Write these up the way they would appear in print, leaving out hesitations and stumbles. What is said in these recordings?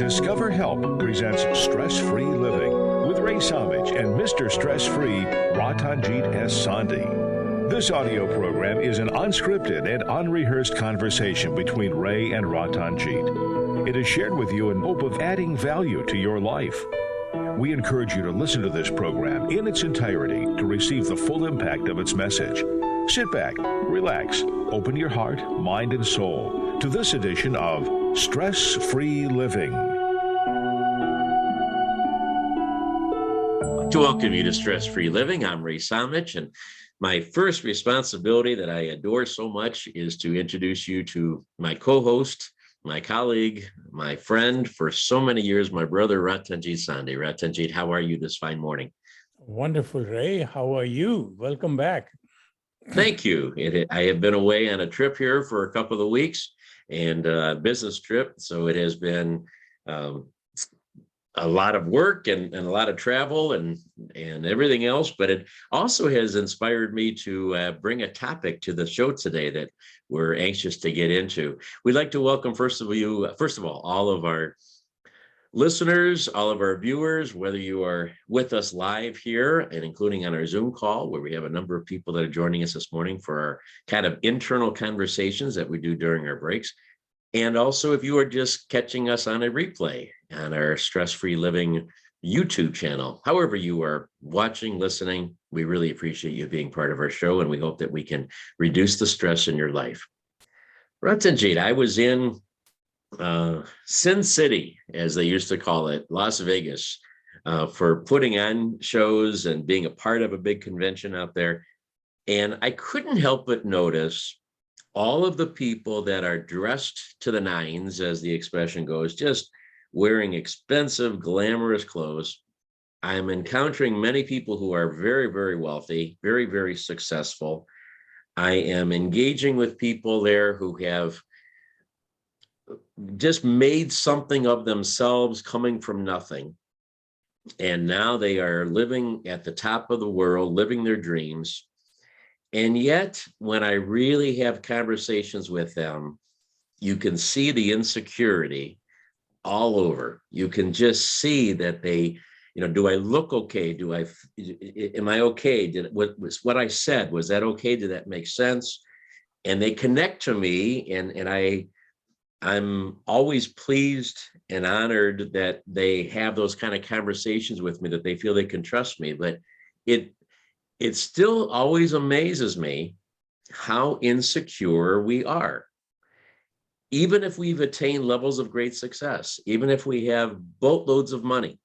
Discover Help presents Stress-Free Living with Ray Samich and Mr. Stress-Free, Ratanjit S. Sandhi. This audio program is an unscripted and unrehearsed conversation between Ray and Ratanjit. It is shared with you in hope of adding value to your life. We encourage you to listen to this program in its entirety to receive the full impact of its message. Sit back, relax, open your heart, mind, and soul to this edition of Stress-Free Living. To welcome you to Stress-Free Living, I'm Ray Samich, and my first responsibility that I adore so much is to introduce you to my co-host, my colleague, my friend for so many years, my brother Ratanjit Sandhi. Ratanjit, how are you this fine morning? Wonderful, Ray. How are you? Welcome back. Thank you. I have been away on a trip here for a couple of weeks, and a business trip, so it has been a lot of work and a lot of travel and everything else, but it also has inspired me to bring a topic to the show today that we're anxious to get into. We'd like to welcome, first of all, all of our listeners, all of our viewers, whether you are with us live here and including on our Zoom call, where we have a number of people that are joining us this morning for our kind of internal conversations that we do during our breaks. And also if you are just catching us on a replay on our Stress-Free Living YouTube channel, however you are watching, listening, we really appreciate you being part of our show, and we hope that we can reduce the stress in your life. Ratanjit, I was in Sin City, as they used to call it, Las Vegas, for putting on shows and being a part of a big convention out there. And I couldn't help but notice all of the people that are dressed to the nines, as the expression goes, just wearing expensive, glamorous clothes. I'm encountering many people who are very, very wealthy, very, very successful. I am engaging with people there who have just made something of themselves coming from nothing. And now they are living at the top of the world, living their dreams. And yet, when I really have conversations with them, you can see the insecurity all over. You can just see that they, do I look okay? Am I okay? What I said, was that okay? Did that make sense? And they connect to me, and I'm always pleased and honored that they have those kind of conversations with me, that they feel they can trust me. But it still always amazes me how insecure we are. Even if we've attained levels of great success, even if we have boatloads of money,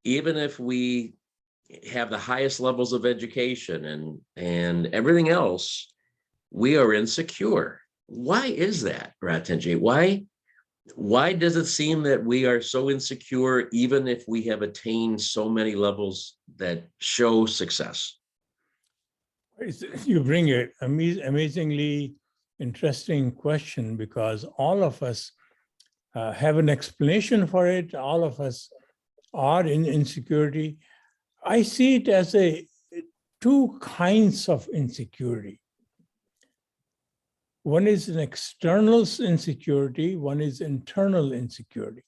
even if we have the highest levels of education and everything else, we are insecure. Why is that, Ratanjit? Why does it seem that we are so insecure, even if we have attained so many levels that show success? You bring an amazingly interesting question, because all of us have an explanation for it. All of us are in insecurity. I see it as two kinds of insecurity. One is an external insecurity, one is internal insecurity.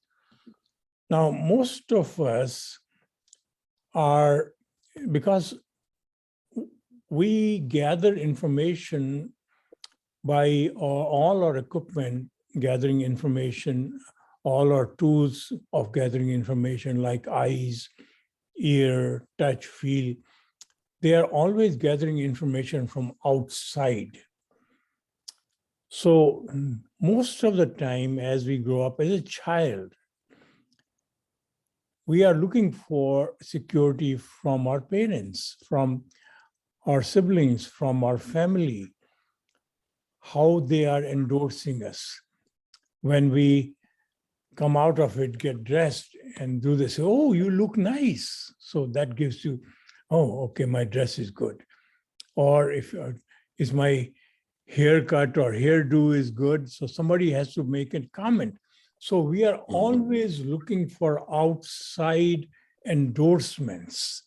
Now, most of us are, because we gather information by all our equipment gathering information, all our tools of gathering information like eyes, ear, touch, feel, they are always gathering information from outside. So most of the time, as we grow up as a child, we are looking for security from our parents, from our siblings, from our family, how they are endorsing us. When we come out of it, get dressed and do this, oh, you look nice. So that gives you, oh, okay, my dress is good. Or if is my haircut or hairdo is good, so somebody has to make a comment. So we are always looking for outside endorsements.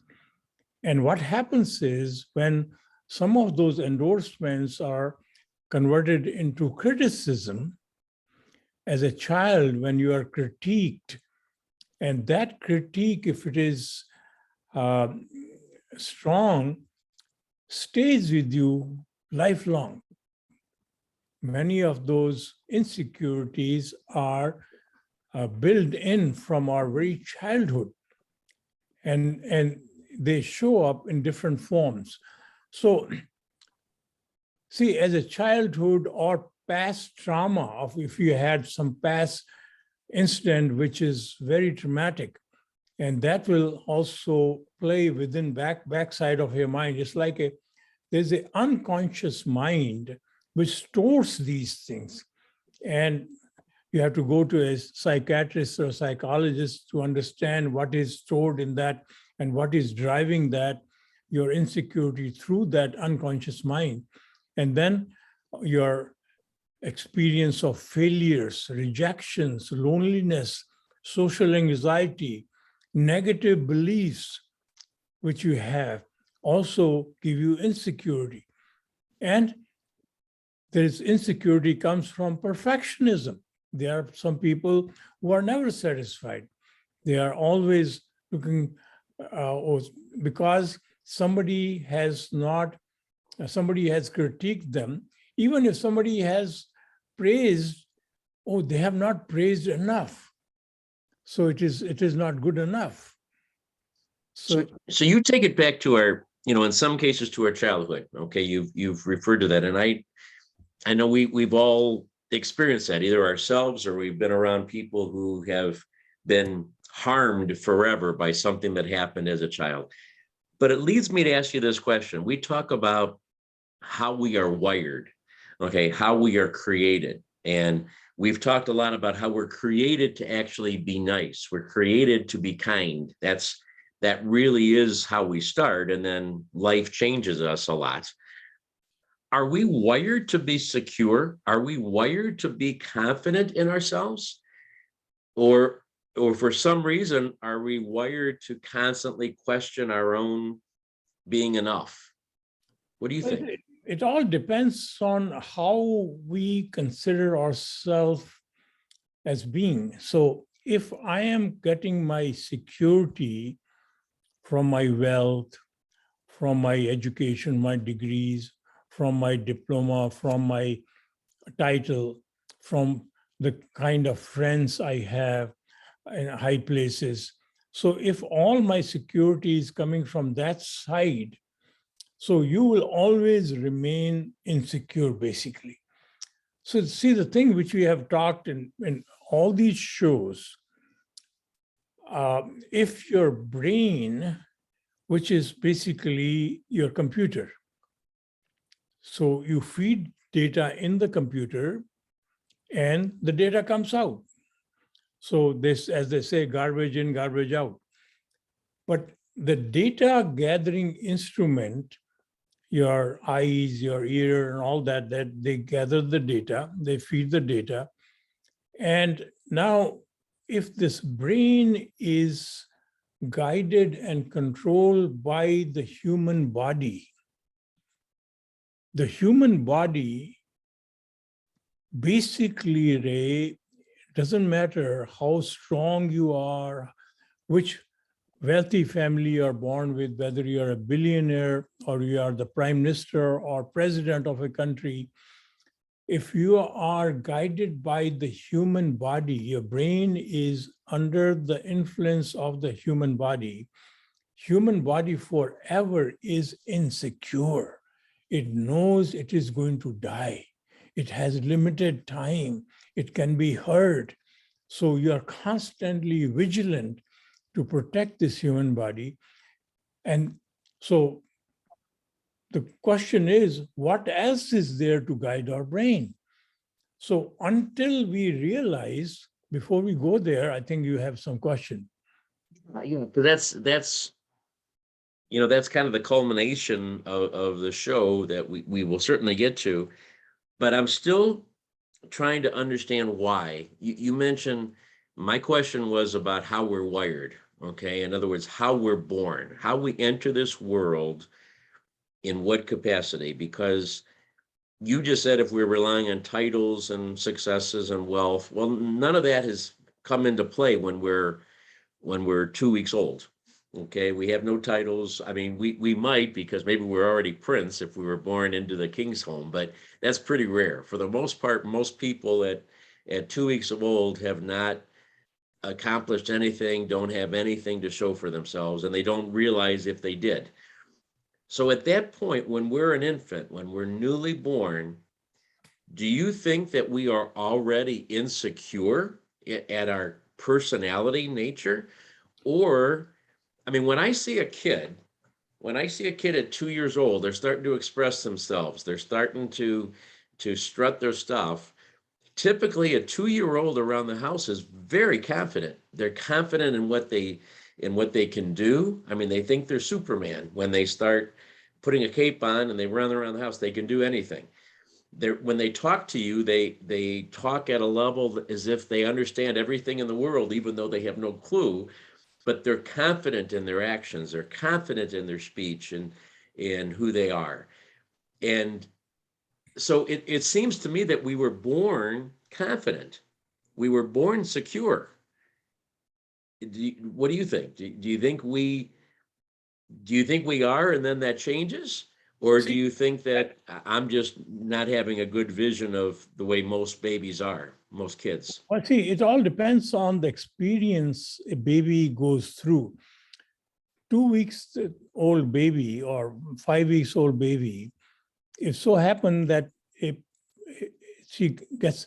And what happens is, when some of those endorsements are converted into criticism, as a child, when you are critiqued And that critique, if it is strong, stays with you lifelong. Many of those insecurities are built in from our very childhood, and they show up in different forms. So, see, as a childhood or past trauma, of if you had some past incident which is very traumatic, and that will also play within backside of your mind. It's like there's an unconscious mind which stores these things, and you have to go to a psychiatrist or psychologist to understand what is stored in that and what is driving that, your insecurity through that unconscious mind. And then your experience of failures, rejections, loneliness, social anxiety, negative beliefs which you have also give you insecurity. And there's insecurity comes from perfectionism. There are some people who are never satisfied. They are always looking, because somebody has critiqued them. Even if somebody has praised, oh, they have not praised enough. So it is not good enough. So you take it back to our, in some cases to our childhood. Okay, you've referred to that, and I know we've all experienced that either ourselves or we've been around people who have been harmed forever by something that happened as a child. But it leads me to ask you this question. We talk about how we are wired, okay, how we are created. And we've talked a lot about how we're created to actually be nice. We're created to be kind. That really is how we start. And then life changes us a lot. Are we wired to be secure? Are we wired to be confident in ourselves? Or for some reason, are we wired to constantly question our own being enough? What do you think? It all depends on how we consider ourselves as being. So if I am getting my security from my wealth, from my education, my degrees, from my diploma, from my title, from the kind of friends I have in high places. So if all my security is coming from that side, so you will always remain insecure, basically. So see, the thing which we have talked in all these shows, if your brain, which is basically your computer, so you feed data in the computer and the data comes out. So this, as they say, garbage in, garbage out. But the data gathering instrument, your eyes, your ear, and all that they gather the data, they feed the data. And now, if this brain is guided and controlled by the human body basically, Ray, doesn't matter how strong you are, which wealthy family you're born with, whether you're a billionaire or you are the prime minister or president of a country, if you are guided by the human body, your brain is under the influence of the human body forever is insecure. It knows it is going to die. It has limited time. It can be hurt. So you are constantly vigilant to protect this human body. And so the question is, what else is there to guide our brain? So until we realize, before we go there, I think you have some question. Yeah, but that's kind of the culmination of the show that we will certainly get to. But I'm still trying to understand why. You mentioned, my question was about how we're wired, okay? In other words, how we're born, how we enter this world, in what capacity? Because you just said if we're relying on titles and successes and wealth, well, none of that has come into play when we're when we're 2 weeks old. Okay, we have no titles. I mean, we might, because maybe we're already prince if we were born into the king's home, but that's pretty rare. For the most part, most people at 2 weeks old have not accomplished anything, don't have anything to show for themselves, and they don't realize if they did. So at that point, when we're an infant, when we're newly born, do you think that we are already insecure at our personality nature? Or, I mean, when I see a kid at 2 years old, they're starting to express themselves. They're starting to strut their stuff. Typically, a 2-year-old around the house is very confident. They're confident in what they can do. I mean, they think they're Superman when they start putting a cape on and they run around the house. They can do anything. When they talk to you, they talk at a level as if they understand everything in the world, even though they have no clue. But they're confident in their actions. They're confident in their speech and in who they are. And so it seems to me that we were born confident. We were born secure. What do you think? Do you think we are, and then that changes? Or do you think that I'm just not having a good vision of the way most babies are, most kids? Well, see, it all depends on the experience a baby goes through. 2 weeks old baby or 5 weeks old baby, it so happened that she gets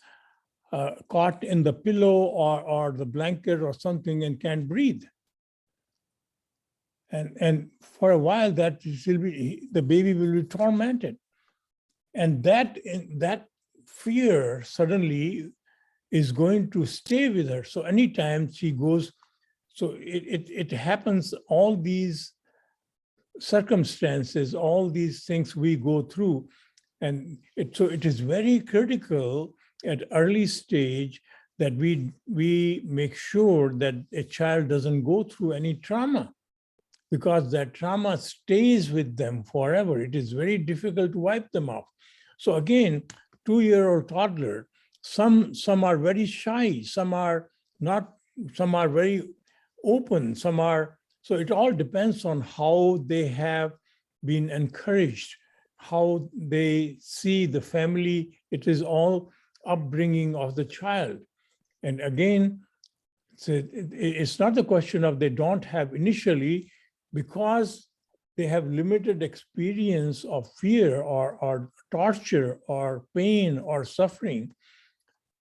caught in the pillow or the blanket or something and can't breathe. And for a while, the baby will be tormented. And that fear suddenly is going to stay with her. So anytime she goes, so it happens, all these circumstances, all these things we go through. And so it is very critical at early stage that we make sure that a child doesn't go through any trauma, because that trauma stays with them forever. It is very difficult to wipe them off. So again, 2-year-old toddler, some are very shy, some are not, some are very open, some are, so it all depends on how they have been encouraged, how they see the family. It is all upbringing of the child. And again, it's not the question of they don't have initially, because they have limited experience of fear or torture or pain or suffering.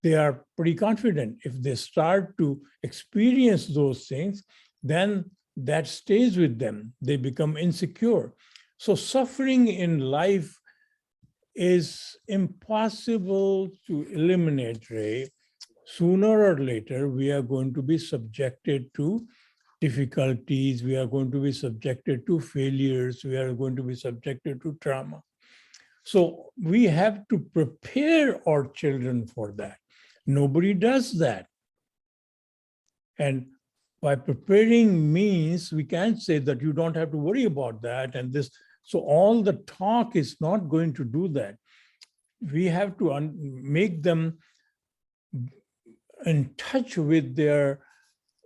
They are pretty confident. If they start to experience those things, then that stays with them. They become insecure. So suffering in life is impossible to eliminate, Ray. Sooner or later, we are going to be subjected to difficulties, we are going to be subjected to failures, we are going to be subjected to trauma. So we have to prepare our children for that. Nobody does that. And by preparing means, we can't say that you don't have to worry about that and this. So all the talk is not going to do that. We have to make them in touch with their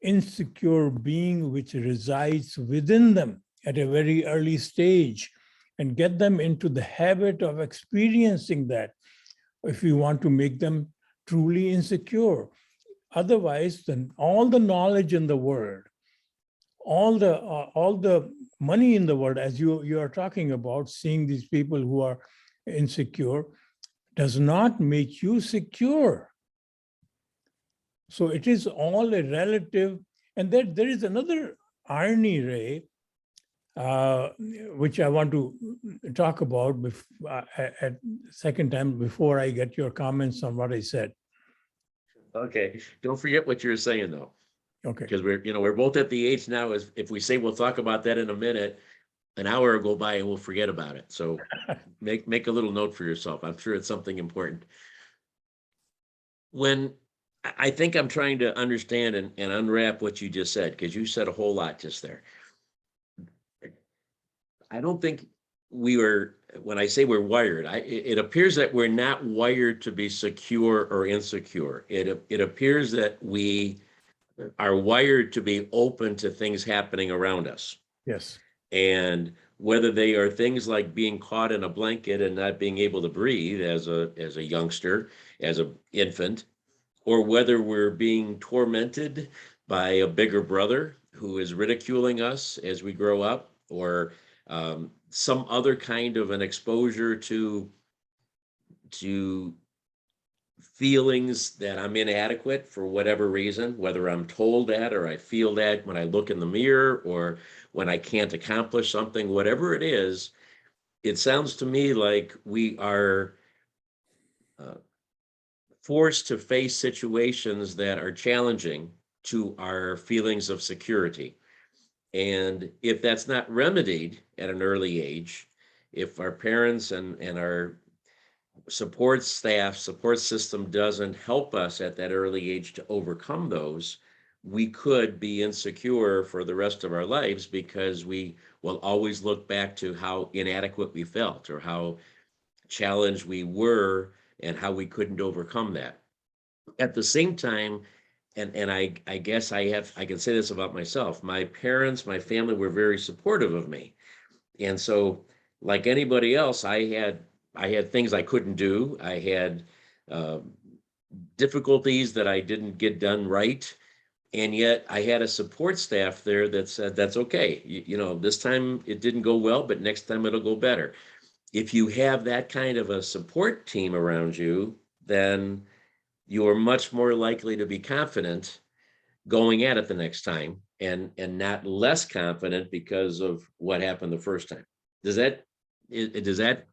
insecure being which resides within them at a very early stage, and get them into the habit of experiencing that if we want to make them truly insecure. Otherwise, then all the knowledge in the world, all the money in the world, as you are talking about, seeing these people who are insecure, does not make you secure. So it is all a relative, and there is another irony, Ray, which I want to talk about at second time before I get your comments on what I said. Okay, don't forget what you're saying though. Okay. Because we're both at the age now, as if we say we'll talk about that in a minute, an hour will go by and we'll forget about it. So make a little note for yourself. I'm sure it's something important. When I think I'm trying to understand and unwrap what you just said, because you said a whole lot just there. I don't think when I say we're wired, it appears that we're not wired to be secure or insecure. It appears that are wired to be open to things happening around us. Yes. And whether they are things like being caught in a blanket and not being able to breathe as a youngster, as an infant, or whether we're being tormented by a bigger brother who is ridiculing us as we grow up, or some other kind of an exposure to feelings that I'm inadequate for whatever reason, whether I'm told that or I feel that when I look in the mirror or when I can't accomplish something, whatever it is, it sounds to me like we are forced to face situations that are challenging to our feelings of security. And if that's not remedied at an early age, if our parents and our support staff, support system doesn't help us at that early age to overcome those, we could be insecure for the rest of our lives because we will always look back to how inadequate we felt or how challenged we were and how we couldn't overcome that. At the same time, and I guess I can say this about myself, my parents, my family were very supportive of me. And so like anybody else, I had things I couldn't do. I had difficulties that I didn't get done right. And yet I had a support staff there that said, that's okay. You know, this time it didn't go well, but next time it'll go better. If you have that kind of a support team around you, then you are much more likely to be confident going at it the next time and not less confident because of what happened the first time. Does that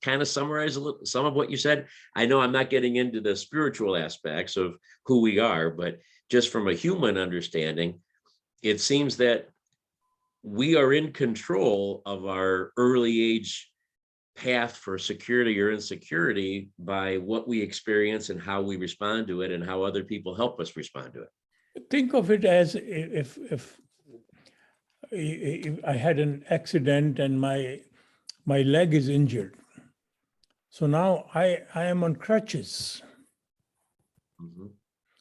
kind of summarize a little, some of what you said? I know I'm not getting into the spiritual aspects of who we are, but just from a human understanding, it seems that we are in control of our early age path for security or insecurity by what we experience and how we respond to it and how other people help us respond to it. Think of it as if I had an accident and my leg is injured. So now I am on crutches. Mm-hmm.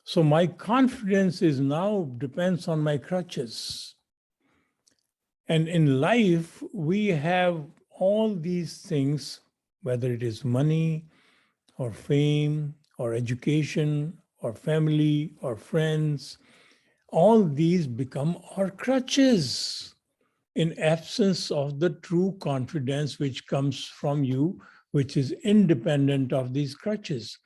So my confidence is now depends on my crutches. And in life, we have all these things, whether it is money or fame or education or family or friends, all these become our crutches in absence of the true confidence which comes from you, which is independent of these crutches.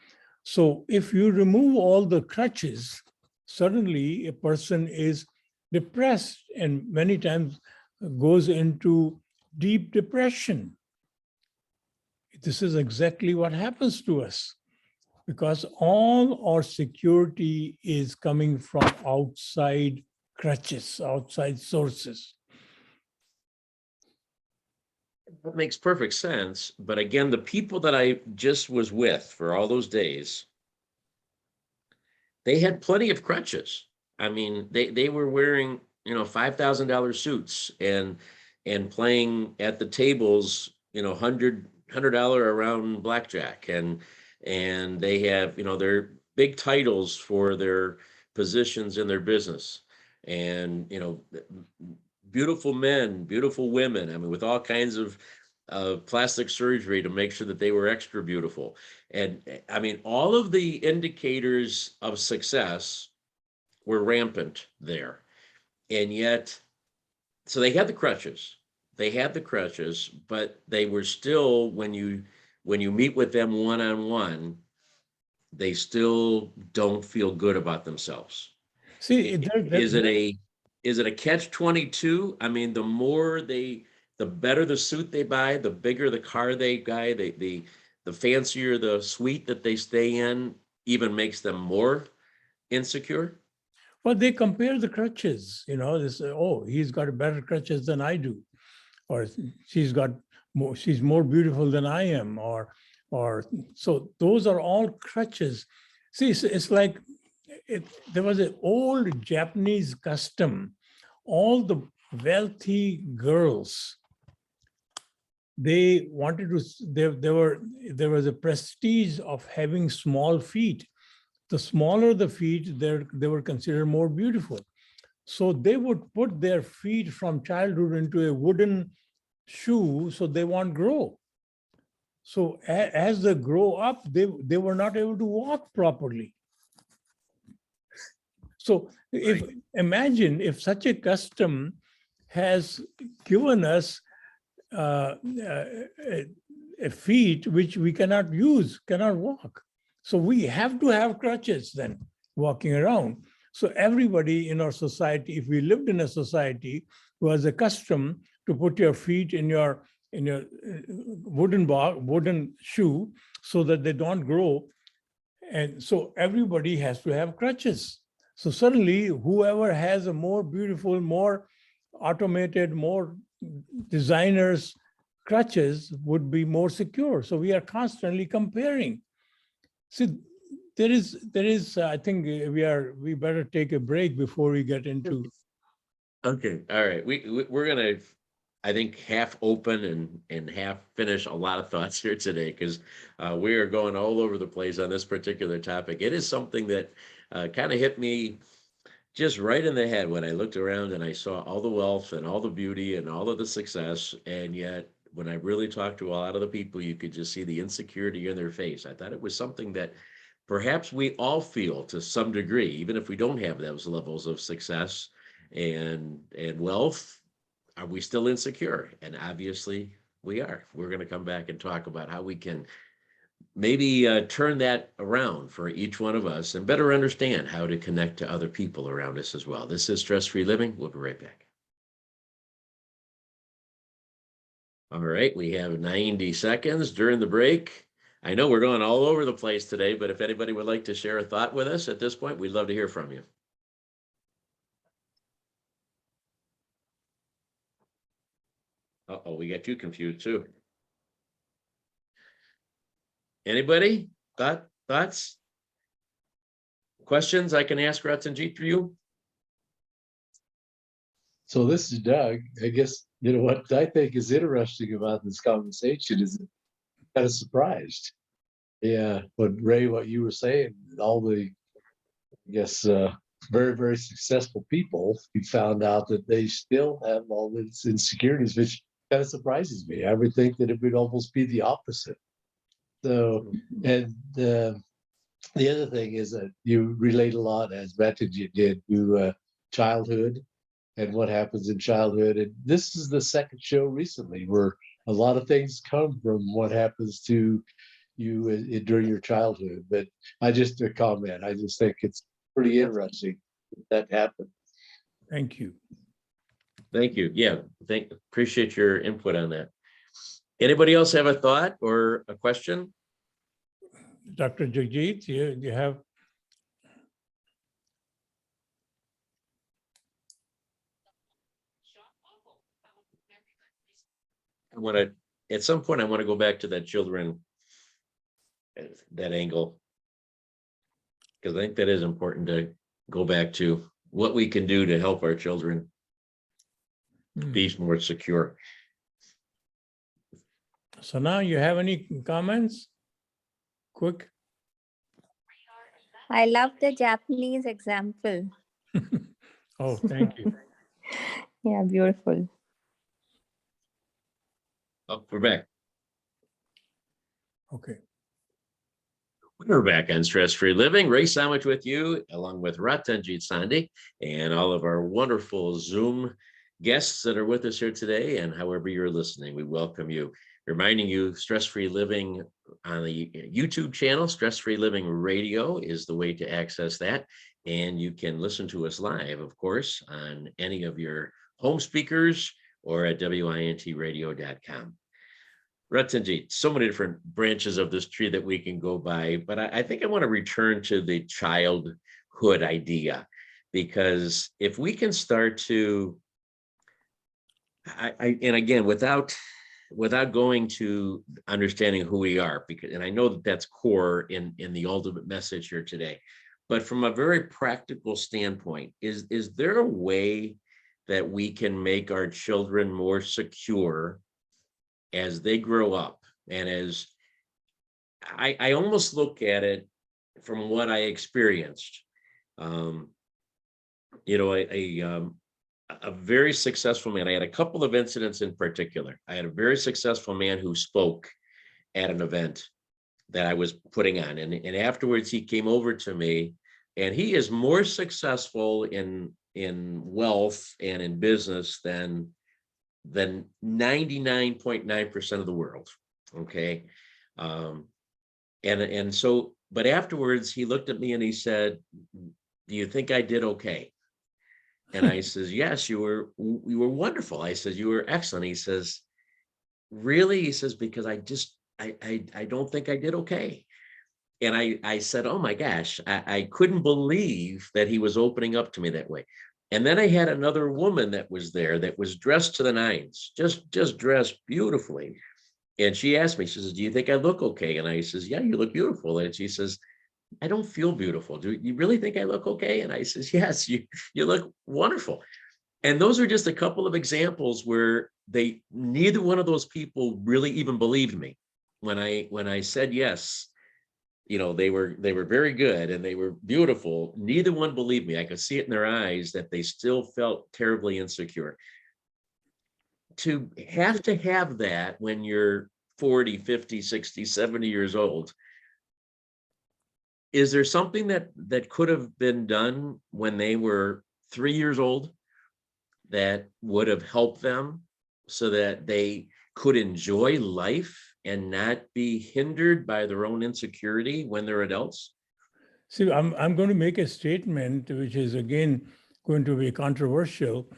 So if you remove all the crutches, suddenly a person is depressed and many times goes into deep depression. This is exactly what happens to us because all our security is coming from outside crutches, outside sources. That makes perfect sense. But again, the people that I just was with for all those days, they had plenty of crutches. I mean, they were wearing, $5,000 suits and playing at the tables, $100 around blackjack, and they have, their big titles for their positions in their business, and beautiful men, beautiful women. I mean, with all kinds of plastic surgery to make sure that they were extra beautiful. And I mean, all of the indicators of success were rampant there. And yet, so they had the crutches. They had the crutches, but they were still, when you meet with them one-on-one, they still don't feel good about themselves. See, Is it a catch-22? I mean, the better the suit they buy, the bigger the car they buy, the fancier the suite that they stay in, even makes them more insecure. well, they compare the crutches. They say, "Oh, he's got better crutches than I do," or "She's more beautiful than I am," or so. Those are all crutches. See, it's like there was an old Japanese custom. All the wealthy girls, they wanted to. There was a prestige of having small feet. The smaller the feet, they were considered more beautiful. So they would put their feet from childhood into a wooden shoe so they won't grow. So as they grow up, they were not able to walk properly. So if imagine if such a custom has given us a feet which we cannot use, cannot walk. So we have to have crutches then walking around. So everybody in our society, if we lived in a society who has a custom to put your feet in your wooden shoe so that they don't grow, and so everybody has to have crutches. So suddenly, whoever has a more beautiful, more automated, more designers crutches would be more secure. So we are constantly comparing. See, there is. I think we better take a break before we get into. Okay, all right. We're gonna, I think, half open and half finish a lot of thoughts here today, because we are going all over the place on this particular topic. It is something that kind of hit me just right in the head when I looked around and I saw all the wealth and all the beauty and all of the success, and yet when I really talked to a lot of the people, you could just see the insecurity in their face. I thought it was something that perhaps we all feel to some degree, even if we don't have those levels of success and wealth. Are we still insecure? And obviously we are. We're going to come back and talk about how we can maybe turn that around for each one of us and better understand how to connect to other people around us as well. This is Stress-Free Living. We'll be right back. All right, we have 90 seconds during the break. I know we're going all over the place today, but if anybody would like to share a thought with us at this point, we'd love to hear from you. Uh-oh, we got you confused too. Anybody? Thoughts? Questions I can ask Ratanjit for you? So this is Doug. I guess, what I think is interesting about this conversation is kind of surprised. Yeah, but Ray, what you were saying, all the, I guess, very, very successful people, you found out that they still have all these insecurities, which kind of surprises me. I would think that it would almost be the opposite. So, and the other thing is that you relate a lot, as Ratanjit did, to childhood and what happens in childhood. And this is the second show recently where a lot of things come from what happens to you during your childhood. But I just a comment. I just think it's pretty interesting that happened. Thank you. Thank you. Yeah, appreciate your input on that. Anybody else have a thought or a question? Dr. Jagjit, you have. At some point, I want to go back to that children, that angle, because I think that is important to go back to what we can do to help our children be more secure. So now you have any comments? Quick. I love the Japanese example. Oh, thank you. Yeah, beautiful. Oh, we're back. Okay. We're back on Stress-Free Living. Ray Sandwich with you, along with Ratanjit Sandhi and all of our wonderful Zoom guests that are with us here today. And however you're listening, we welcome you. Reminding you, Stress-Free Living on the YouTube channel, Stress-Free Living Radio is the way to access that. And you can listen to us live, of course, on any of your home speakers or at wintradio.com. Ratanjit, so many different branches of this tree that we can go by, but I think I want to return to the childhood idea, because if we can start to, and again, without going to understanding who we are, because, and I know that that's core in the ultimate message here today, but from a very practical standpoint, is there a way that we can make our children more secure as they grow up? And as I almost look at it from what I experienced, a very successful man. I had a couple of incidents in particular. I had a very successful man who spoke at an event that I was putting on. And afterwards he came over to me, and he is more successful in wealth and in business than 99.9% of the world. Okay. And so, but afterwards he looked at me and he said, "Do you think I did okay?" And I says, "Yes, you were wonderful." I says, "You were excellent." He says, "Really?" He says, "Because I don't think I did okay." And I said, "Oh my gosh," I couldn't believe that he was opening up to me that way. And then I had another woman that was there that was dressed to the nines, just dressed beautifully. And she asked me, she says, "Do you think I look okay?" And I says, "Yeah, you look beautiful." And she says, "I don't feel beautiful. Do you really think I look okay?" And I says, "Yes, you look wonderful." And those are just a couple of examples where neither one of those people really even believed me. When I said yes, they were very good and they were beautiful. Neither one believed me. I could see it in their eyes that they still felt terribly insecure. To have that when you're 40, 50, 60, 70 years old, is there something that could have been done when they were 3 years old that would have helped them so that they could enjoy life and not be hindered by their own insecurity when they're adults? See, I'm going to make a statement which is again going to be controversial.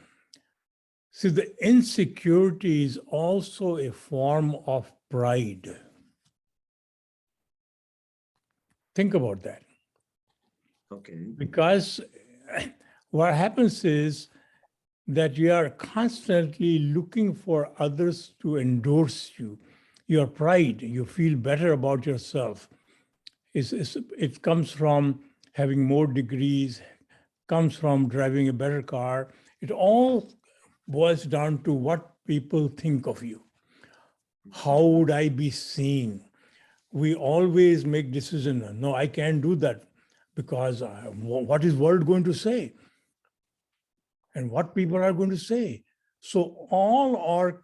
See, the insecurity is also a form of pride. Think about that. Okay. Because what happens is that you are constantly looking for others to endorse you. Your pride, you feel better about yourself. It comes from having more degrees, comes from driving a better car. It all boils down to what people think of you. How would I be seen? We always make decisions. No, I can't do that because what is world going to say? And what people are going to say? So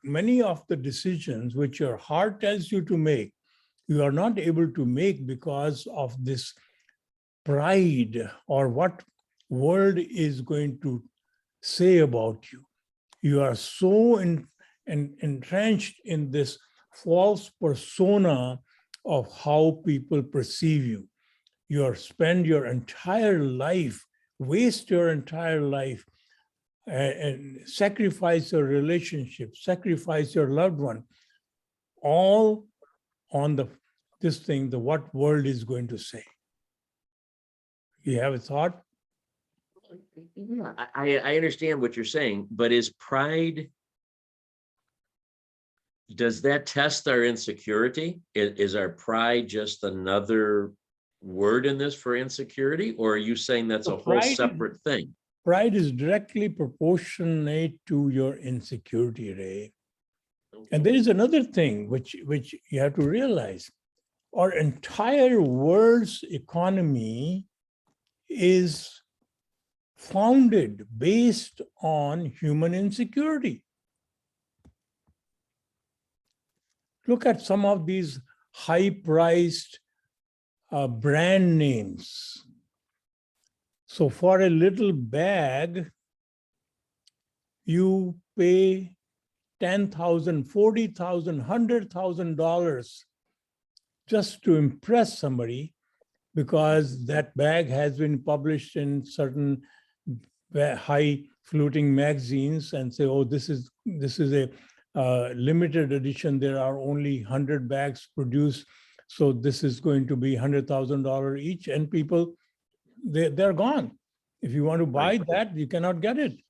many of the decisions which your heart tells you to make, you are not able to make because of this pride or what world is going to say about you. You are so entrenched in this false persona of how people perceive you. You spend your entire life, waste your entire life, and sacrifice your relationship, sacrifice your loved one, all on what world is going to say. You have a thought? Yeah, I understand what you're saying, but is pride, does that test our insecurity? Is our pride just another word in this for insecurity, or are you saying that's a whole separate thing? Pride is directly proportionate to your insecurity, Ray. And there is another thing which you have to realize. Our entire world's economy is founded based on human insecurity. Look at some of these high-priced brand names. So for a little bag, you pay $10,000, $40,000, $100,000 just to impress somebody, because that bag has been published in certain high-fluting magazines and say, "Oh, this is a limited edition. There are only 100 bags produced, so this is going to be $100,000 each." And people, they're gone. If you want to buy that, you cannot get it.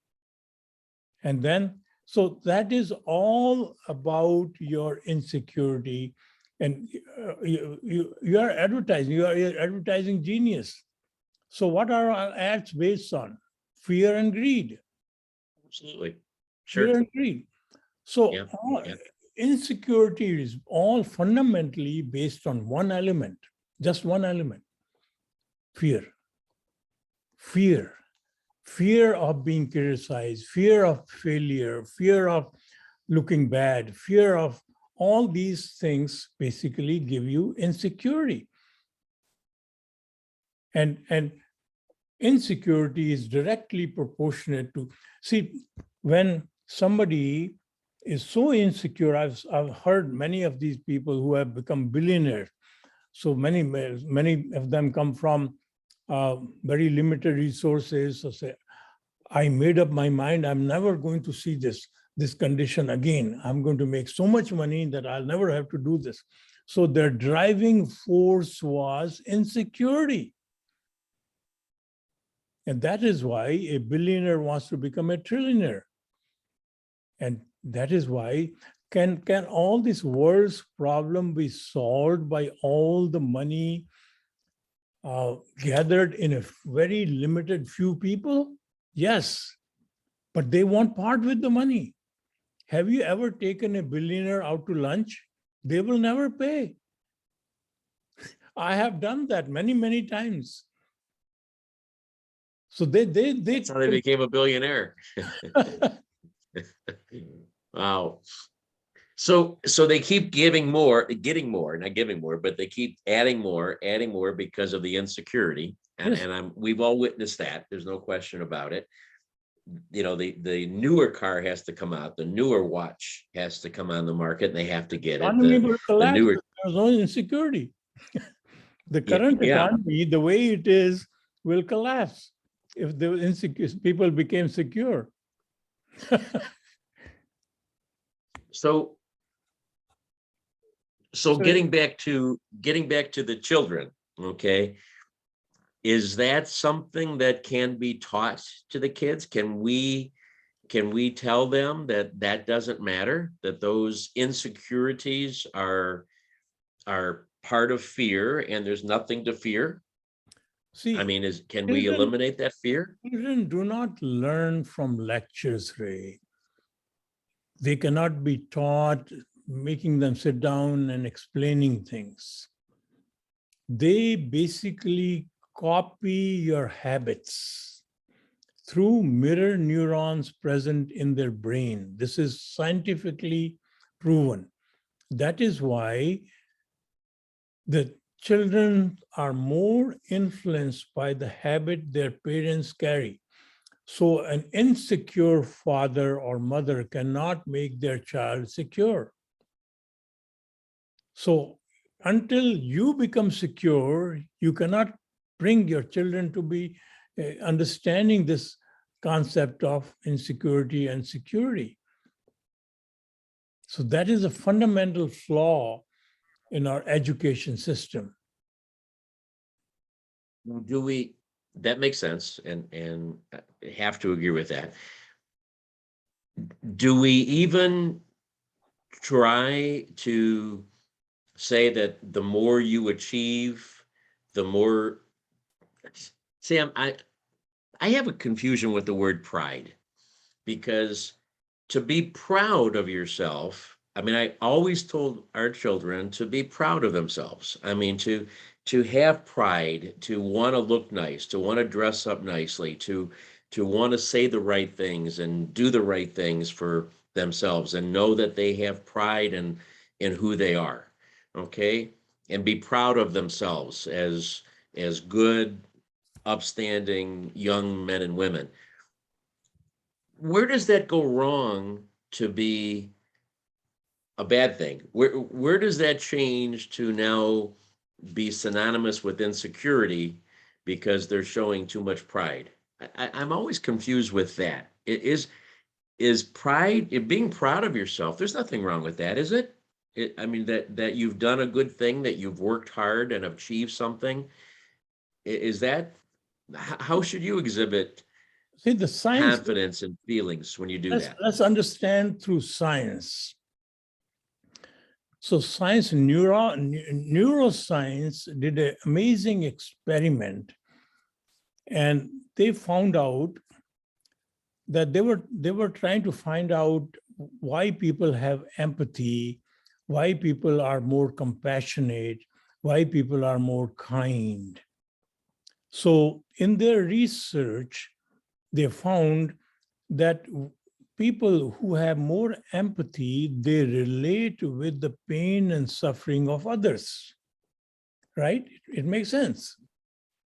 And then, so that is all about your insecurity. And you are advertising, you are advertising genius. So what are our ads based on? Fear and greed. Absolutely. Sure. Fear and greed. So insecurity is all fundamentally based on one element, just one element: fear. Fear. fear of being criticized, fear of failure, fear of looking bad, fear of all these things basically give you insecurity. And insecurity is directly proportionate to, see, when somebody is so insecure, I've heard many of these people who have become billionaires. So many of them come from very limited resources. So say, I made up my mind, I'm never going to see this condition again. I'm going to make so much money that I'll never have to do this. So their driving force was insecurity. And that is why a billionaire wants to become a trillionaire. And that is why, can all this world's problem be solved by all the money gathered in a very limited few people? Yes, but they won't part with the money. Have you ever taken a billionaire out to lunch? They will never pay. I have done that many, many times. So That's how they became a billionaire. Wow. So they keep getting more, not giving more, but they keep adding more because of the insecurity. And, Yes. we've all witnessed that. There's no question about it. You know, the newer car has to come out, the newer watch has to come on the market, and they have to get it. Economy will The collapse. newer, There's no insecurity. The current yeah. economy, the way it is, will collapse if the insecure people became secure. So getting back to the children, okay, is that something that can be taught to the kids? Can we tell them that doesn't matter, that those insecurities are part of fear and there's nothing to fear? See, I mean, can we eliminate that fear? Children do not learn from lectures, Ray. They cannot be taught, making them sit down and explaining things. They basically copy your habits through mirror neurons present in their brain. This is scientifically proven. That is why the children are more influenced by the habit their parents carry. So an insecure father or mother cannot make their child secure. So until you become secure, you cannot bring your children to be understanding this concept of insecurity and security. So that is a fundamental flaw in our education system. That makes sense, and I have to agree with that. Do we even try to say that the more you achieve, the more, Sam, I have a confusion with the word pride, because to be proud of yourself, I mean, I always told our children to be proud of themselves. I mean, to have pride, to want to look nice, to want to dress up nicely, to want to say the right things and do the right things for themselves, and know that they have pride in who they are, okay? And be proud of themselves as good, upstanding young men and women. Where does that go wrong to be a bad thing? Where does that change to now be synonymous with insecurity because they're showing too much pride? I'm always confused with that. Is pride, being proud of yourself, there's nothing wrong with that, is it? I mean, that you've done a good thing, that you've worked hard and achieved something. Is that, how should you exhibit See, the science, confidence and feelings when you do that? let's understand through science. So science, neuroscience did an amazing experiment, and they found out that they were trying to find out why people have empathy, why people are more compassionate, why people are more kind. So in their research, they found that people who have more empathy, they relate with the pain and suffering of others, right? It makes sense.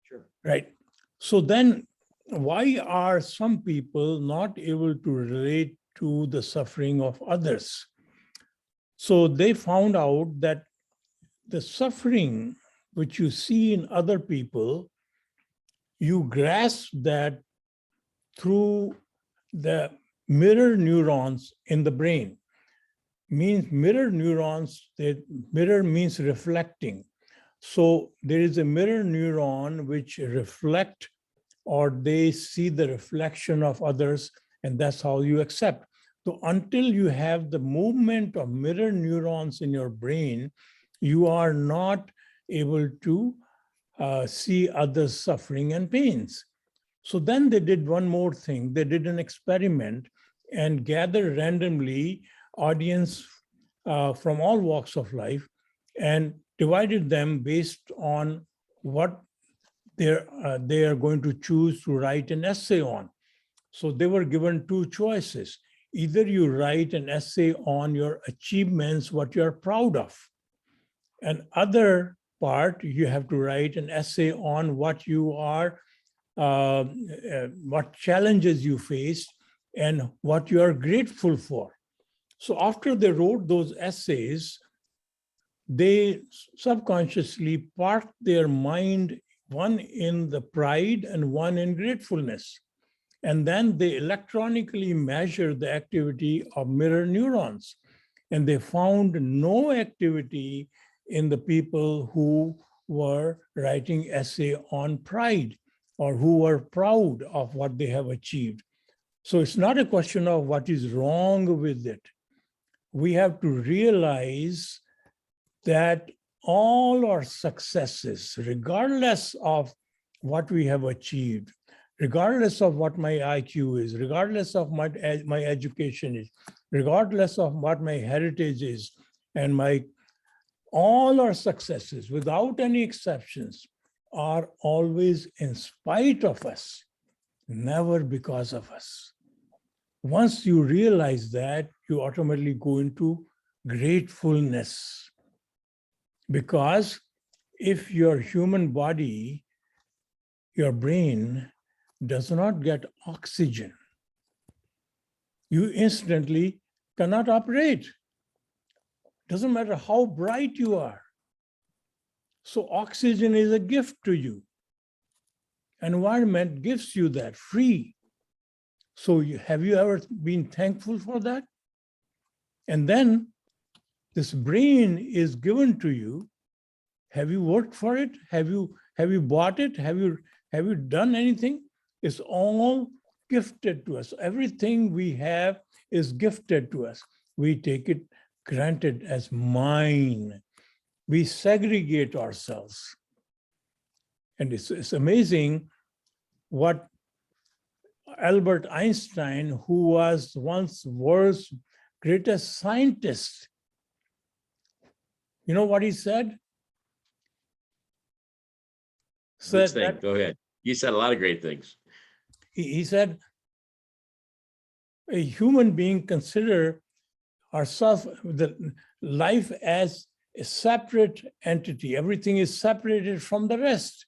Sure. Right. So then why are some people not able to relate to the suffering of others? So they found out that the suffering which you see in other people, you grasp that through the mirror neurons in the brain. Means mirror neurons, mirror means reflecting. So there is a mirror neuron which reflect, or they see the reflection of others, and that's how you accept. So until you have the movement of mirror neurons in your brain, you are not able to see others' suffering and pains. So then they did one more thing. They did an experiment and gathered randomly audience from all walks of life and divided them based on what they are going to choose to write an essay on. So they were given two choices. Either you write an essay on your achievements, what you're proud of. And other part, you have to write an essay on what you are, what challenges you faced and what you are grateful for. So after they wrote those essays, they subconsciously parked their mind, one in the pride and one in gratefulness. And then they electronically measured the activity of mirror neurons. And they found no activity in the people who were writing essay on pride or who were proud of what they have achieved. So it's not a question of what is wrong with it. We have to realize that all our successes, regardless of what we have achieved, regardless of what my IQ is, regardless of my education is, regardless of what my heritage is, and all our successes, without any exceptions, are always in spite of us, never because of us. Once you realize that, you automatically go into gratefulness. Because if your human body, your brain, does not get oxygen, you instantly cannot operate. Doesn't matter how bright you are. So oxygen is a gift to you. Environment gives you that free. So have you ever been thankful for that? And then this brain is given to you. Have you worked for it? Have you bought it? Have you done anything? It's all gifted to us. Everything we have is gifted to us. We take it granted as mine. We segregate ourselves. And it's amazing what Albert Einstein, who was once world's greatest scientist, you know what he said? Go ahead. You said a lot of great things. He said, a human being consider ourselves, the life as a separate entity. Everything is separated from the rest.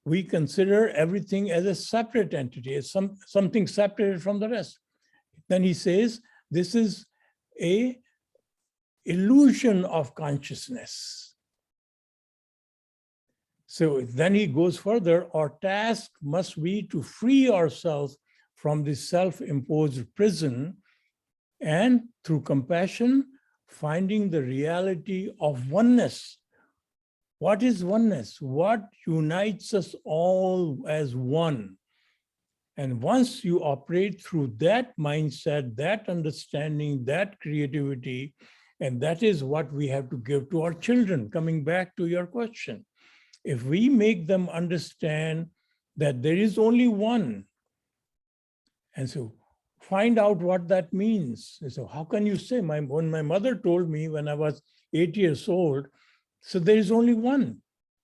We consider everything as a separate entity, as something separated from the rest. Then he says, this is a illusion of consciousness. So then he goes further, our task must be to free ourselves from this self-imposed prison and through compassion, finding the reality of oneness. What is oneness? What unites us all as one? And once you operate through that mindset, that understanding, that creativity, and that is what we have to give to our children, coming back to your question. If we make them understand that there is only one, and so find out what that means. And so how can you say, when my mother told me when I was 8 years old, so there is only one.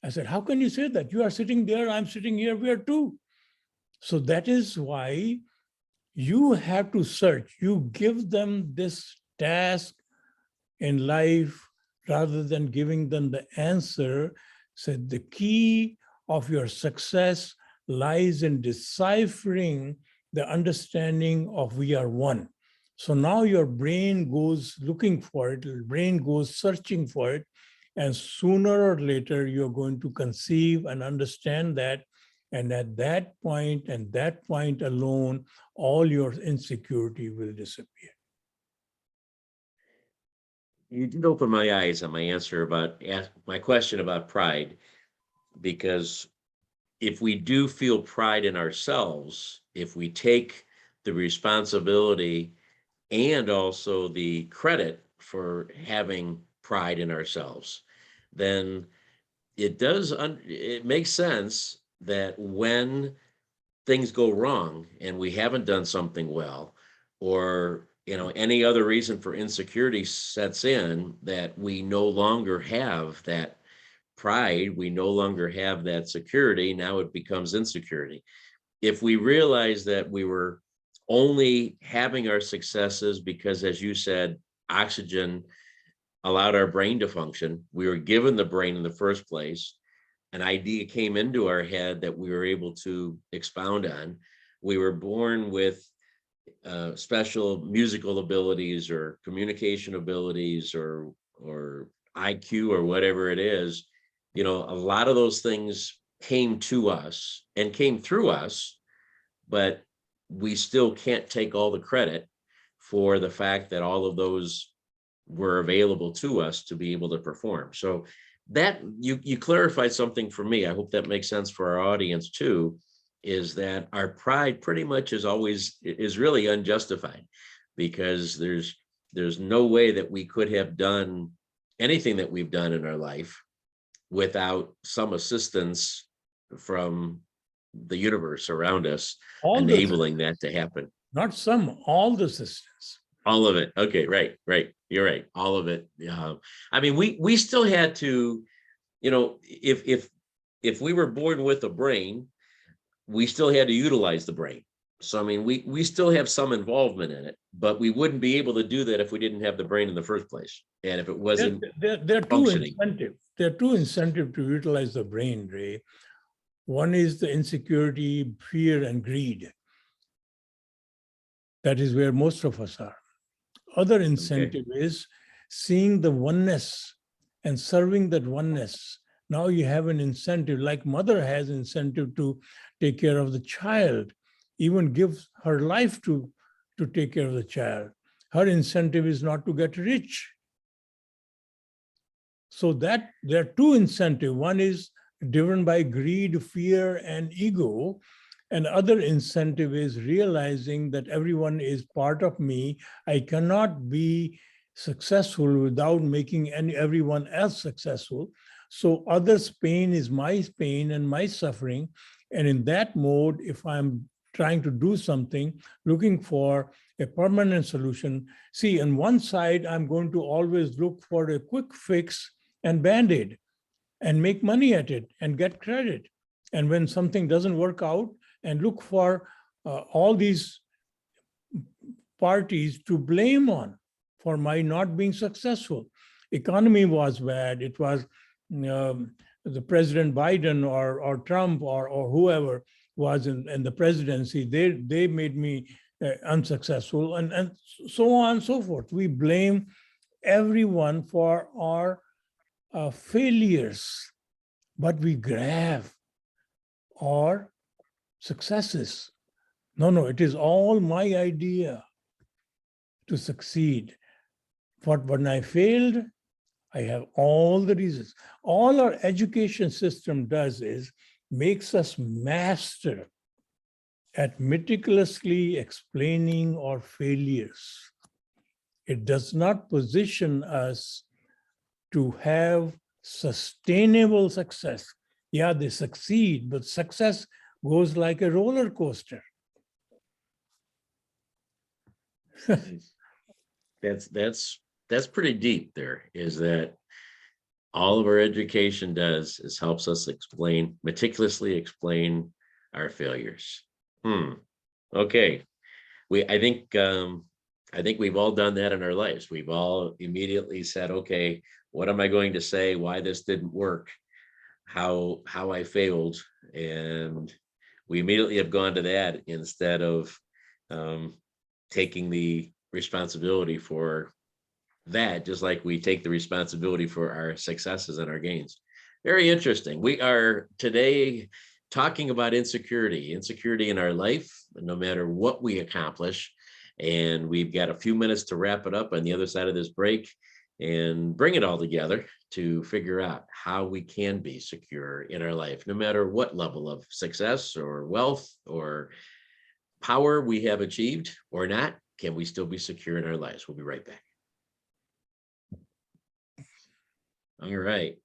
I said, how can you say that? You are sitting there, I'm sitting here, we are two. So that is why you have to search. You give them this task in life rather than giving them the answer. So the key of your success lies in deciphering the understanding of we are one. So now your brain goes looking for it, your brain goes searching for it, and sooner or later you're going to conceive and understand that. And at that point and that point alone, all your insecurity will disappear. You did open my eyes on my answer about my question about pride, because if we do feel pride in ourselves, if we take the responsibility and also the credit for having pride in ourselves, then it makes sense that when things go wrong and we haven't done something well, or any other reason for insecurity sets in, that we no longer have that pride, we no longer have that security. Now it becomes insecurity. If we realize that we were only having our successes because, as you said, oxygen allowed our brain to function, we were given the brain in the first place, an idea came into our head that we were able to expound on. We were born with special musical abilities or communication abilities or IQ or whatever it is. A lot of those things came to us and came through us, but we still can't take all the credit for the fact that all of those were available to us to be able to perform. So that you clarified something for me. I hope that makes sense for our audience too, is that our pride pretty much is really unjustified, because there's no way that we could have done anything that we've done in our life without some assistance from the universe around us, enabling that to happen. Not some, all the systems. All of it. Okay, right. You're right. All of it. I mean, we still had to, if we were born with a brain, we still had to utilize the brain. So I mean, we still have some involvement in it, but we wouldn't be able to do that if we didn't have the brain in the first place, and if it wasn't functioning. There are two incentives to utilize the brain, Ray. One is the insecurity, fear, and greed. That is where most of us are. Other incentive is seeing the oneness and serving that oneness. Now you have an incentive, like mother has incentive to take care of the child, even give her life to take care of the child. Her incentive is not to get rich. So that there are two incentives. One is driven by greed, fear, and ego. And other incentive is realizing that everyone is part of me. I cannot be successful without making everyone else successful. So others' pain is my pain and my suffering. And in that mode, if I'm trying to do something, looking for a permanent solution, see, on one side, I'm going to always look for a quick fix and Band-Aid and make money at it and get credit. And when something doesn't work out, and look for all these parties to blame on for my not being successful. Economy was bad. It was the President Biden or Trump or whoever was in the presidency. They made me unsuccessful, and so on and so forth. We blame everyone for our failures, but we grab our successes. No, it is all my idea to succeed. But when I failed, I have all the reasons. All our education system does is makes us master at meticulously explaining our failures. It does not position us to have sustainable success. Yeah, they succeed, but success goes like a roller coaster. That's pretty deep. There is that all of our education does is helps us meticulously explain our failures. Okay. I think we've all done that in our lives. We've all immediately said, okay, what am I going to say? Why this didn't work? How I failed? And we immediately have gone to that instead of taking the responsibility for that, just like we take the responsibility for our successes and our gains. Very interesting. We are today talking about insecurity in our life, no matter what we accomplish. And we've got a few minutes to wrap it up on the other side of this break and bring it all together to figure out how we can be secure in our life, no matter what level of success or wealth or power we have achieved or not. Can we still be secure in our lives? We'll be right back. All right.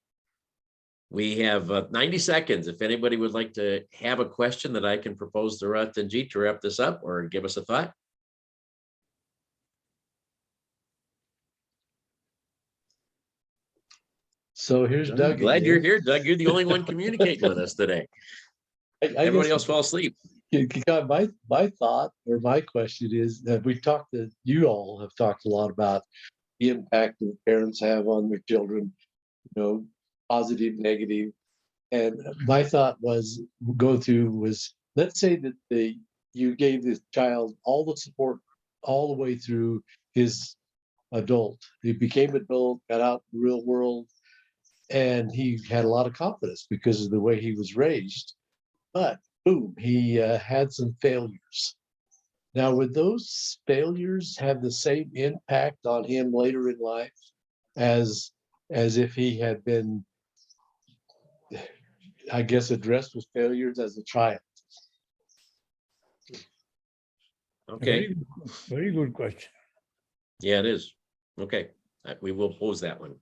We have 90 seconds. If anybody would like to have a question that I can propose to Ratanjit to wrap this up or give us a thought. So here's Doug. Glad again. you're here, Doug. You're the only one communicating with us today. I Everybody guess else fall asleep. my thought or my question is that you all have talked a lot about the impact that parents have on their children, positive, negative. And my thought was let's say that you gave this child all the support all the way through his adult. He became adult, got out in the real world, and he had a lot of confidence because of the way he was raised. But boom, he had some failures. Now, would those failures have the same impact on him later in life as if he had been, I guess, addressed with failures as a child? Okay. Very good question. Yeah, it is. Okay. We will pose that one.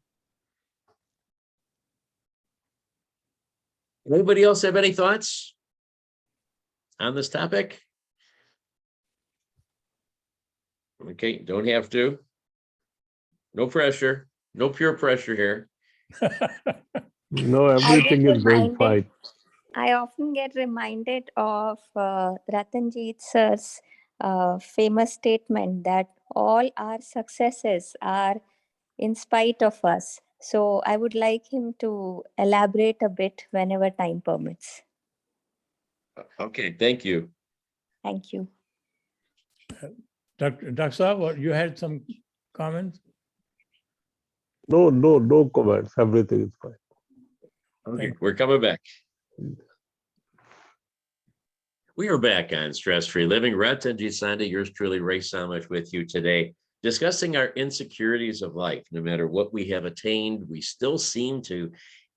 Anybody else have any thoughts on this topic? Okay, don't have to. No pressure. No pure pressure here. No, I everything get is going reminded- fine. I often get reminded of Ratanjit sir's famous statement that all our successes are in spite of us. So I would like him to elaborate a bit whenever time permits. Okay, thank you. Thank you. Dr. Saab, you had some comments? No comments. Everything is fine. Okay, we're coming back. We are back on Stress-Free Living. Ratanjit Sandhi, yours truly, Ray Samich, with you today, discussing our insecurities of life. No matter what we have attained, we still seem to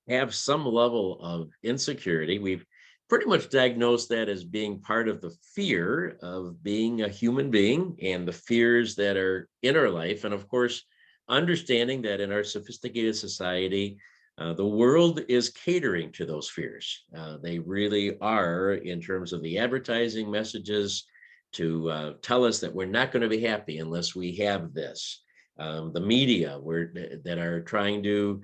have some level of insecurity. We've pretty much diagnosed that as being part of the fear of being a human being and the fears that are in our life. And of course, understanding that in our sophisticated society, the world is catering to those fears. They really are, in terms of the advertising messages, to tell us that we're not going to be happy unless we have this. The media that are trying to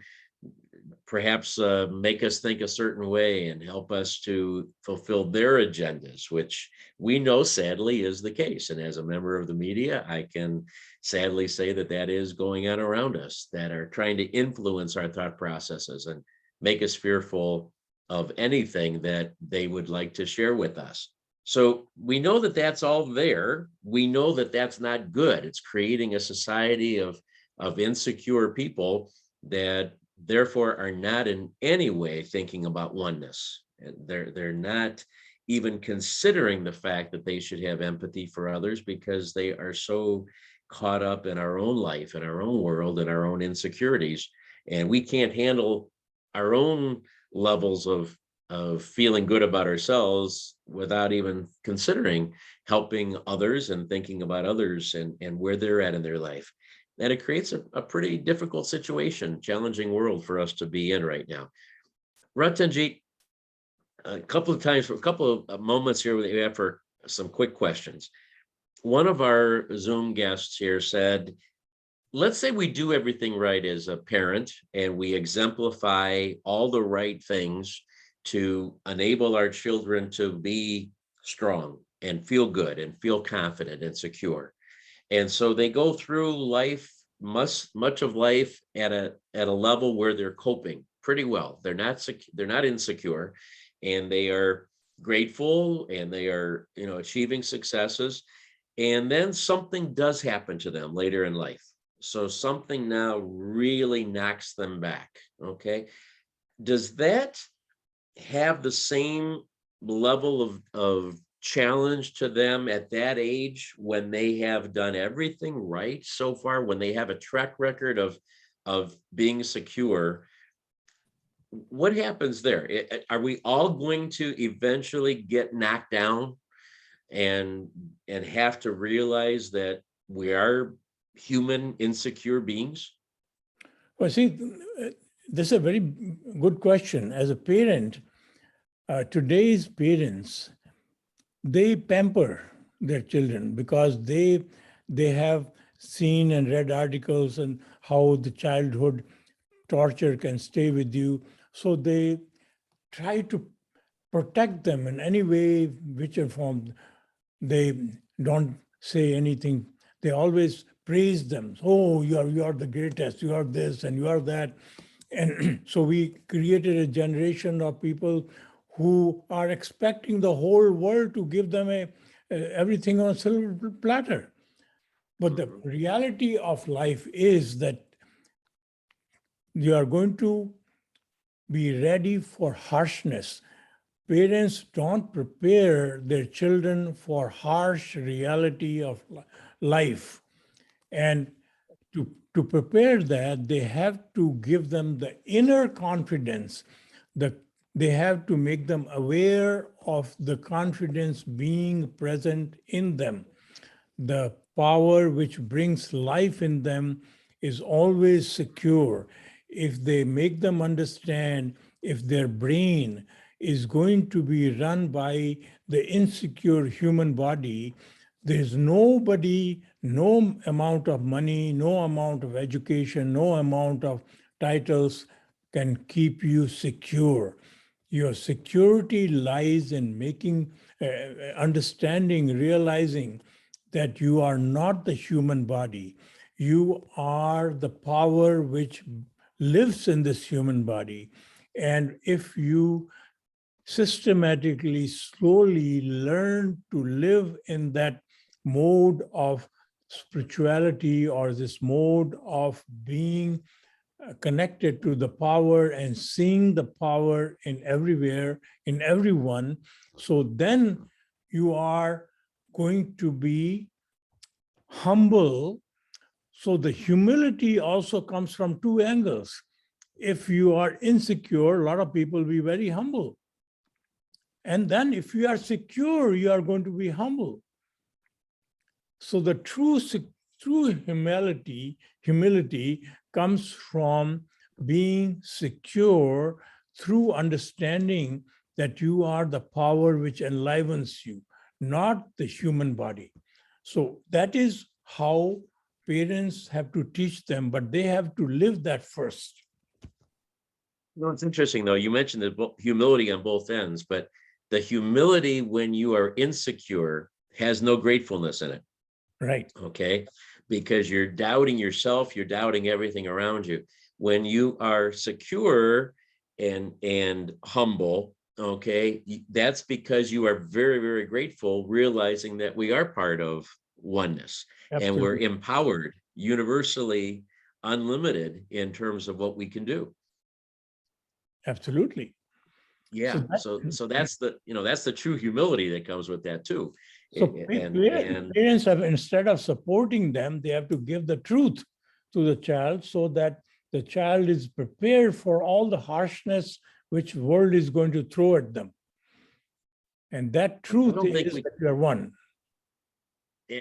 perhaps make us think a certain way and help us to fulfill their agendas, which we know sadly is the case. And as a member of the media, I can sadly say that that is going on around us, that are trying to influence our thought processes and make us fearful of anything that they would like to share with us. So we know that that's all there. We know that that's not good. It's creating a society of insecure people that therefore are not in any way thinking about oneness. They're not even considering the fact that they should have empathy for others because they are so caught up in our own life, in our own world, and our own insecurities. And we can't handle our own levels of feeling good about ourselves without even considering helping others and thinking about others and where they're at in their life. And it creates a pretty difficult situation, challenging world for us to be in right now. Ratanjit, a couple of moments here we have for some quick questions. One of our Zoom guests here said, let's say we do everything right as a parent and we exemplify all the right things to enable our children to be strong and feel good and feel confident and secure. And so they go through life, much of life at a level where they're coping pretty well. They're not insecure, and they are grateful, and they are, achieving successes. And then something does happen to them later in life. So something now really knocks them back. Okay. Does that have the same level of challenge to them at that age, when they have done everything right so far, when they have a track record of being secure? What happens there? Are we all going to eventually get knocked down and have to realize that we are human insecure beings? Well, see, this is a very good question. As a parent, today's parents, they pamper their children because they have seen and read articles on how the childhood torture can stay with you. So they try to protect them in any way, which form. They don't say anything. They always praise them. Oh, you are the greatest. You are this and you are that. And so we created a generation of people who are expecting the whole world to give them everything on a silver platter. But the reality of life is that you are going to be ready for harshness. Parents don't prepare their children for harsh reality of life. And to prepare that, they have to give them the inner confidence. They have to make them aware of the confidence being present in them. The power which brings life in them is always secure. If they make them understand, if their brain is going to be run by the insecure human body, there's nobody, no amount of money, no amount of education, no amount of titles can keep you secure. Your security lies in making, understanding, realizing that you are not the human body. You are the power which lives in this human body. And if you systematically, slowly learn to live in that mode of spirituality, or this mode of being connected to the power and seeing the power in everywhere, in everyone, so then you are going to be humble. So the humility also comes from two angles. If you are insecure, a lot of people will be very humble. And then if you are secure, you are going to be humble. So the true humility comes from being secure through understanding that you are the power which enlivens you, not the human body. So that is how parents have to teach them, but they have to live that first. No, it's interesting though. You mentioned the humility on both ends, but the humility when you are insecure has no gratefulness in it. Right. Okay. Because you're doubting yourself, you're doubting everything around you. When you are secure and humble, okay, that's because you are very, very grateful, realizing that we are part of oneness. Absolutely. And we're empowered, universally unlimited in terms of what we can do. Absolutely. Yeah. So that's the true humility that comes with that too. So parents have, instead of supporting them, they have to give the truth to the child so that the child is prepared for all the harshness which the world is going to throw at them. And that truth is that you are one.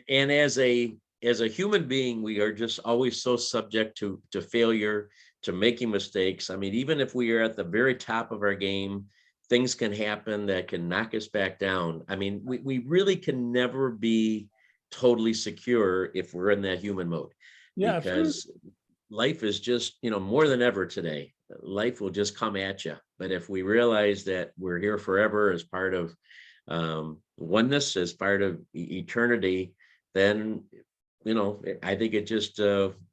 And as a human being, we are just always so subject to failure, to making mistakes. I mean, even if we are at the very top of our game, things can happen that can knock us back down. I mean, we really can never be totally secure if we're in that human mode. Yeah, because absolutely. Life is just, more than ever today, life will just come at you. But if we realize that we're here forever as part of oneness as part of eternity, then, I think it just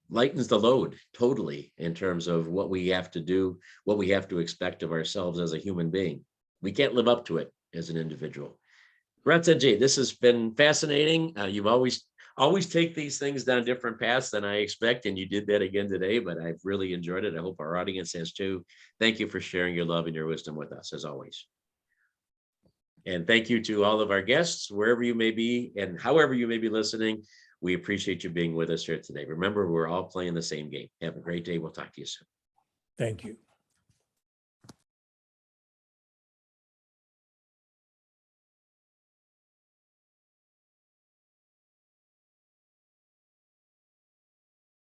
lightens the load totally in terms of what we have to do, what we have to expect of ourselves as a human being. We can't live up to it as an individual. Ratanjit, this has been fascinating. You've always take these things down different paths than I expect, and you did that again today, but I've really enjoyed it. I hope our audience has too. Thank you for sharing your love and your wisdom with us, as always. And thank you to all of our guests, wherever you may be and however you may be listening. We appreciate you being with us here today. Remember, we're all playing the same game. Have a great day. We'll talk to you soon. Thank you.